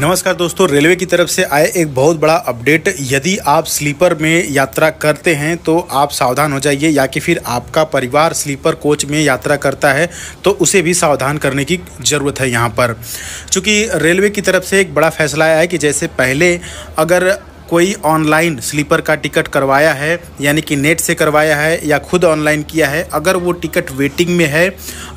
नमस्कार दोस्तों, रेलवे की तरफ से आए एक बहुत बड़ा अपडेट। यदि आप स्लीपर में यात्रा करते हैं तो आप सावधान हो जाइए, या कि फिर आपका परिवार स्लीपर कोच में यात्रा करता है तो उसे भी सावधान करने की ज़रूरत है यहाँ पर। चूँकि रेलवे की तरफ से एक बड़ा फैसला आया है कि जैसे पहले अगर कोई ऑनलाइन स्लीपर का टिकट करवाया है, यानी कि नेट से करवाया है या खुद ऑनलाइन किया है, अगर वो टिकट वेटिंग में है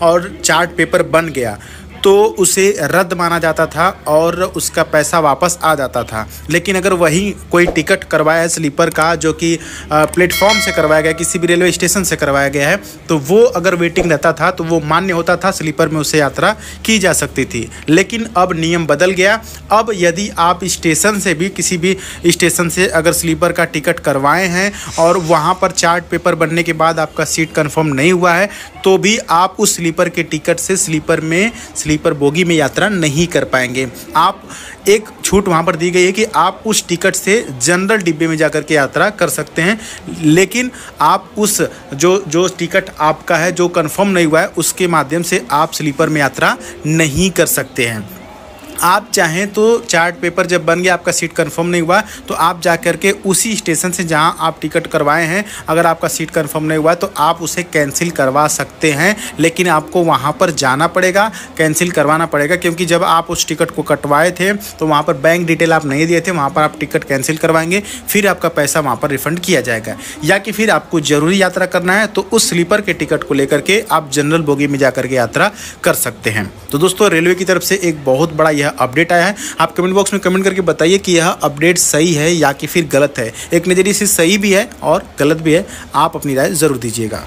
और चार्ट पेपर बन गया तो उसे रद्द माना जाता था और उसका पैसा वापस आ जाता था। लेकिन अगर वही कोई टिकट करवाया है स्लीपर का जो कि प्लेटफॉर्म से करवाया गया, किसी भी रेलवे स्टेशन से करवाया गया है, तो वो अगर वेटिंग रहता था तो वो मान्य होता था, स्लीपर में उससे यात्रा की जा सकती थी। लेकिन अब नियम बदल गया। अब यदि आप स्टेशन से भी, किसी भी स्टेशन से अगर स्लीपर का टिकट करवाए हैं और वहाँ पर चार्ट पेपर बनने के बाद आपका सीट कन्फर्म नहीं हुआ है, तो भी आप उस स्लीपर के टिकट से स्लीपर बोगी में यात्रा नहीं कर पाएंगे। आप एक छूट वहाँ पर दी गई है कि आप उस टिकट से जनरल डिब्बे में जाकर के यात्रा कर सकते हैं, लेकिन आप उस जो टिकट आपका है जो कंफर्म नहीं हुआ है उसके माध्यम से आप स्लीपर में यात्रा नहीं कर सकते हैं। आप चाहें तो चार्ट पेपर जब बन गया, आपका सीट कंफर्म नहीं हुआ, तो आप जा कर के उसी स्टेशन से जहां आप टिकट करवाए हैं, अगर आपका सीट कंफर्म नहीं हुआ तो आप उसे कैंसिल करवा सकते हैं। लेकिन आपको वहां पर जाना पड़ेगा, कैंसिल करवाना पड़ेगा, क्योंकि जब आप उस टिकट को कटवाए थे तो वहां पर बैंक डिटेल आप नहीं दिए थे। वहां पर आप टिकट कैंसिल करवाएंगे, फिर आपका पैसा वहाँ पर रिफंड किया जाएगा। या कि फिर आपको ज़रूरी यात्रा करना है तो उस स्लीपर के टिकट को लेकर के आप जनरल बोगी में जाकर के यात्रा कर सकते हैं। तो दोस्तों, रेलवे की तरफ से एक बहुत बड़ा अपडेट आया है। आप कमेंट बॉक्स में कमेंट करके बताइए कि यह अपडेट सही है या कि फिर गलत है। एक नज़रिए से सही भी है और गलत भी है, आप अपनी राय ज़रूर दीजिएगा।